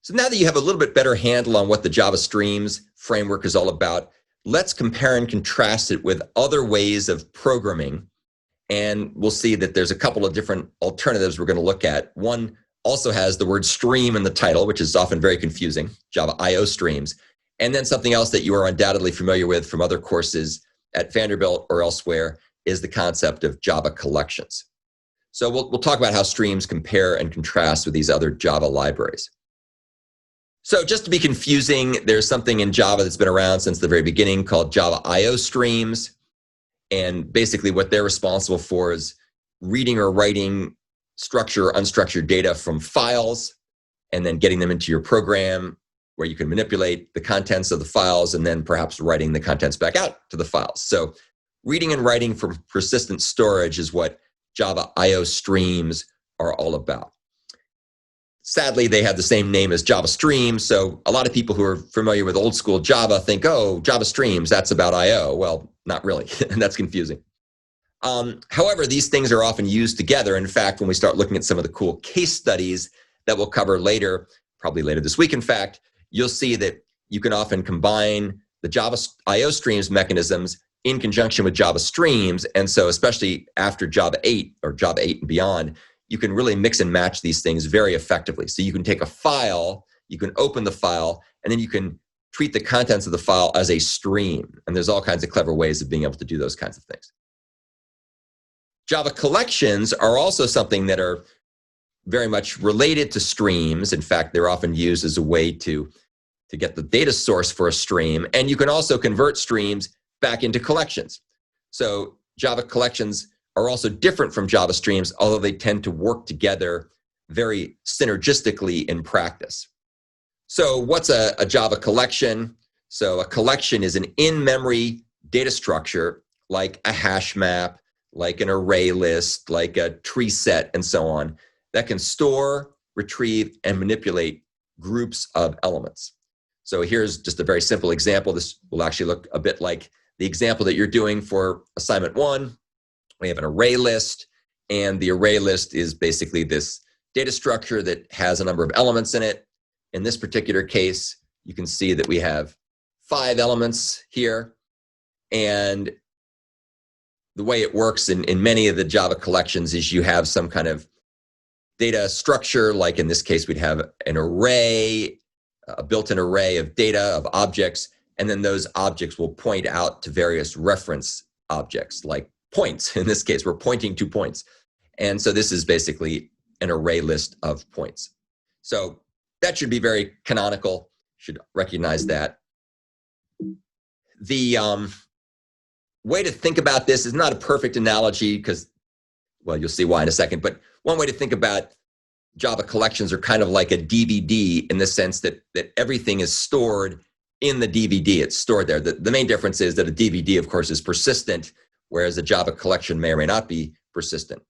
So now that you have a little bit better handle on what the Java Streams framework is all about, let's compare and contrast it with other ways of programming. And we'll see that there's a couple of different alternatives we're going to look at. One also has the word stream in the title, which is often very confusing, Java I/O streams. And then something else that you are undoubtedly familiar with from other courses at Vanderbilt or elsewhere is the concept of Java collections. So we'll talk about how streams compare and contrast with these other Java libraries. So just to be confusing, there's something in Java that's been around since the very beginning called Java I/O streams. And basically what they're responsible for is reading or writing structured or unstructured data from files and then getting them into your program where you can manipulate the contents of the files and then perhaps writing the contents back out to the files. So reading and writing from persistent storage is what Java I/O streams are all about. Sadly, they have the same name as Java Streams, so a lot of people who are familiar with old school Java think, oh, Java Streams, that's about I/O. Well, not really, and that's confusing. However, these things are often used together. In fact, when we start looking at some of the cool case studies that we'll cover later, probably later this week, in fact, you'll see that you can often combine the Java I/O streams mechanisms in conjunction with Java Streams. And so especially after Java 8 or Java 8 and beyond, you can really mix and match these things very effectively. So you can take a file, you can open the file, and then you can treat the contents of the file as a stream. And there's all kinds of clever ways of being able to do those kinds of things. Java collections are also something that are very much related to streams. In fact, they're often used as a way to get the data source for a stream. And you can also convert streams back into collections. So Java collections are also different from Java streams, although they tend to work together very synergistically in practice. So what's a Java collection? So a collection is an in-memory data structure like a hash map, like an array list, like a tree set, and so on, that can store, retrieve, and manipulate groups of elements. So here's just a very simple example. This will actually look a bit like the example that you're doing for assignment 1. We have an array list, and the array list is basically this data structure that has a number of elements in it. In this particular case, you can see that we have 5 elements here, and the way it works in many of the Java collections is you have some kind of data structure, like in this case, we'd have an array, a built-in array of data, of objects, and then those objects will point out to various reference objects, like points. In this case, we're pointing to points. And so this is basically an array list of points. So that should be very canonical, should recognize that. The way to think about this is not a perfect analogy because, well, you'll see why in a second, but one way to think about Java collections are kind of like a DVD in the sense that everything is stored in the DVD. It's stored there. The main difference is that a DVD, of course, is persistent, whereas a Java collection may or may not be persistent.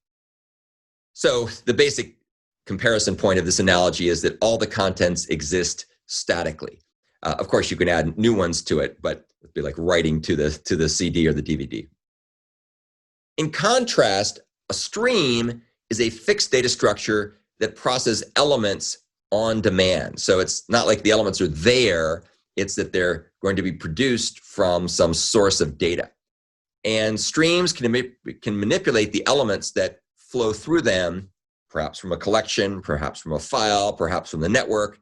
So the basic comparison point of this analogy is that all the contents exist statically. Of course, you can add new ones to it, but it'd be like writing to the CD or the DVD. In contrast, a stream is a fixed data structure that processes elements on demand. So it's not like the elements are there, it's that they're going to be produced from some source of data. And streams can manipulate the elements that flow through them, perhaps from a collection, perhaps from a file, perhaps from the network,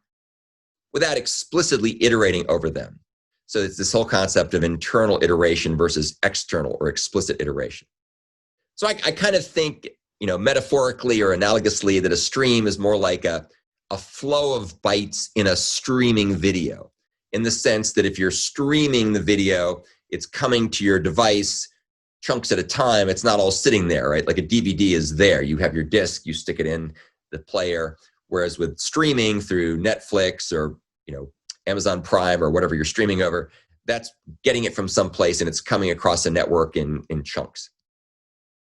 without explicitly iterating over them. So it's this whole concept of internal iteration versus external or explicit iteration. So I kind of think, metaphorically or analogously, that a stream is more like a flow of bytes in a streaming video, in the sense that if you're streaming the video, it's coming to your device chunks at a time. It's not all sitting there, right? Like a DVD is there. You have your disc, you stick it in the player. Whereas with streaming through Netflix or, Amazon Prime or whatever you're streaming over, that's getting it from someplace and it's coming across a network in chunks.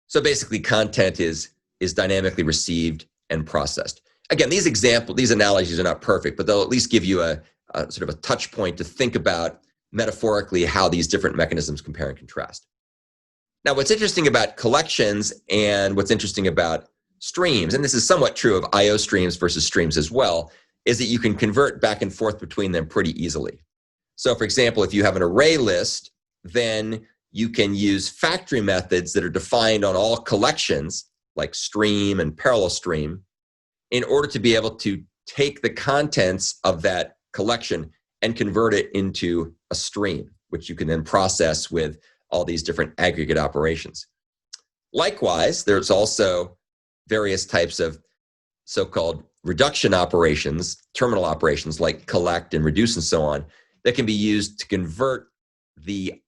So basically content is dynamically received and processed. Again, these analogies are not perfect, but they'll at least give you a sort of a touch point to think about metaphorically how these different mechanisms compare and contrast. Now, what's interesting about collections and what's interesting about streams, and this is somewhat true of I/O streams versus streams as well, is that you can convert back and forth between them pretty easily. So for example, if you have an array list, then you can use factory methods that are defined on all collections, like stream and parallel stream, in order to be able to take the contents of that collection and convert it into a stream, which you can then process with all these different aggregate operations. Likewise, there's also various types of so-called reduction operations, terminal operations like collect and reduce and so on, that can be used to convert the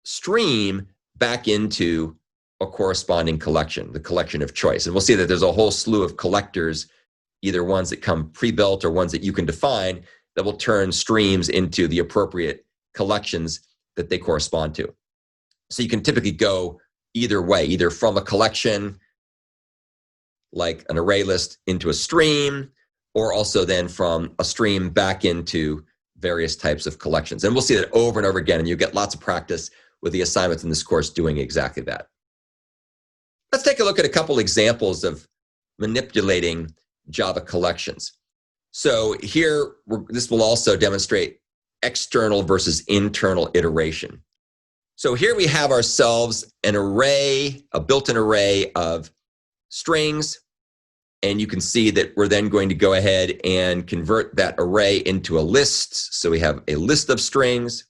stream back into a corresponding collection, the collection of choice. And we'll see that there's a whole slew of collectors, either ones that come pre-built or ones that you can define, that will turn streams into the appropriate collections that they correspond to. So you can typically go either way, either from a collection like an array list into a stream, or also then from a stream back into various types of collections. And we'll see that over and over again, and you get lots of practice with the assignments in this course doing exactly that. Let's take a look at a couple examples of manipulating Java collections. So here, this will also demonstrate external versus internal iteration. So here we have ourselves an array, a built-in array of strings, and you can see that we're then going to go ahead and convert that array into a list. So we have a list of strings,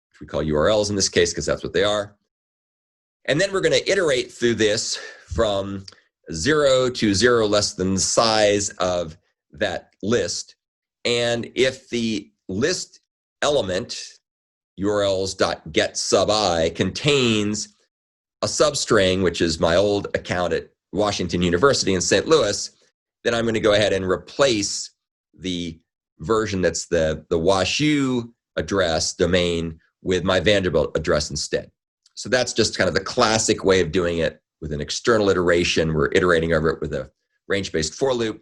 which we call URLs in this case because that's what they are. And then we're going to iterate through this from 0 to 0 less than the size of that list. And if the list element, urls.get sub I, contains a substring, which is my old account at Washington University in St. Louis, then I'm going to go ahead and replace the version that's the WashU address domain with my Vanderbilt address instead. So that's just kind of the classic way of doing it with an external iteration. We're iterating over it with a range-based for loop.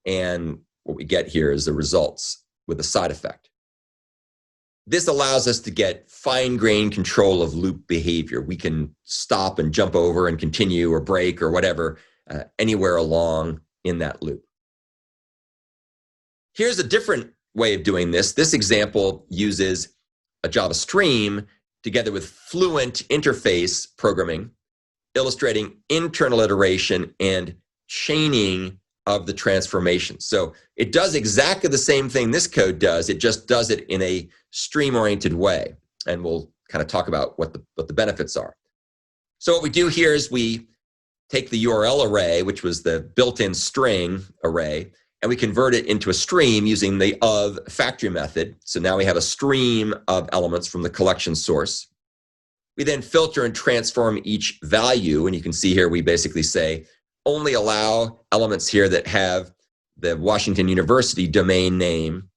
And what we get here is the results with a side effect. This allows us to get fine-grained control of loop behavior. We can stop and jump over and continue or break or whatever anywhere along in that loop. Here's a different way of doing this. This example uses a Java stream together with fluent interface programming, illustrating internal iteration and chaining of the transformation. So it does exactly the same thing this code does. It just does it in a stream-oriented way. And we'll kind of talk about what the benefits are. So what we do here is we take the URL array, which was the built-in string array, and we convert it into a stream using the of factory method. So now we have a stream of elements from the collection source. We then filter and transform each value. And you can see here we basically say, only allow elements here that have the Washington University domain name.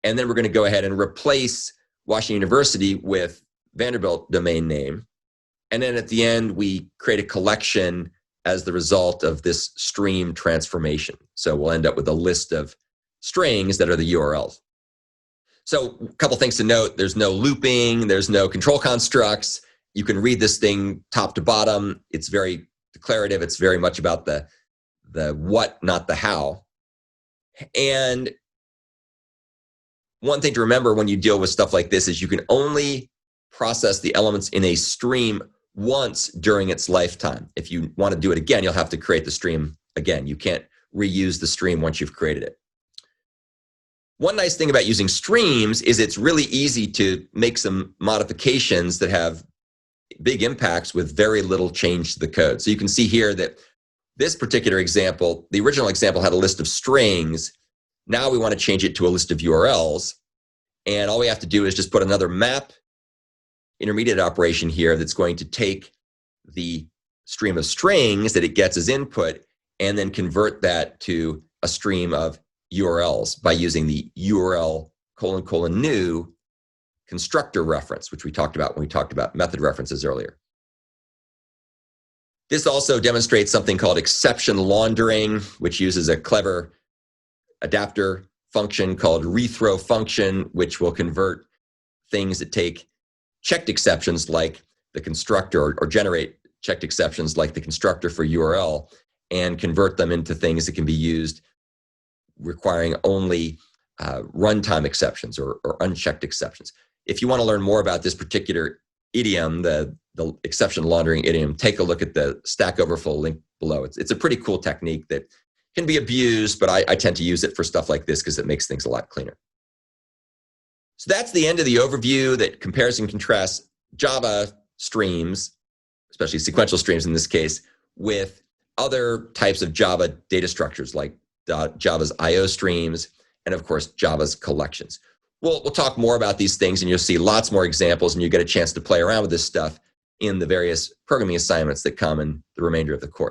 And then we're going to go ahead and replace Washington University with Vanderbilt domain name. And then at the end, we create a collection as the result of this stream transformation. So we'll end up with a list of strings that are the URLs. So a couple things to note. There's no looping. There's no control constructs. You can read this thing top to bottom. It's very declarative. It's very much about the what, not the how. And one thing to remember when you deal with stuff like this is you can only process the elements in a stream once during its lifetime. If you want to do it again, you'll have to create the stream again. You can't reuse the stream once you've created it. One nice thing about using streams is it's really easy to make some modifications that have big impacts with very little change to the code. So you can see here that this particular example, the original example had a list of strings. Now we want to change it to a list of URLs. And all we have to do is just put another map intermediate operation here that's going to take the stream of strings that it gets as input and then convert that to a stream of URLs by using the URL : new constructor reference, which we talked about when we talked about method references earlier. This also demonstrates something called exception laundering, which uses a clever adapter function called rethrow function, which will convert things that take checked exceptions like the constructor or generate checked exceptions like the constructor for URL and convert them into things that can be used requiring only runtime exceptions or unchecked exceptions. If you want to learn more about this particular idiom, the exception laundering idiom, take a look at the Stack Overflow link below. It's a pretty cool technique that can be abused, but I tend to use it for stuff like this because it makes things a lot cleaner. So that's the end of the overview that compares and contrasts Java streams, especially sequential streams in this case, with other types of Java data structures like Java's IO streams and, of course, Java's collections. We'll talk more about these things, and you'll see lots more examples, and you get a chance to play around with this stuff in the various programming assignments that come in the remainder of the course.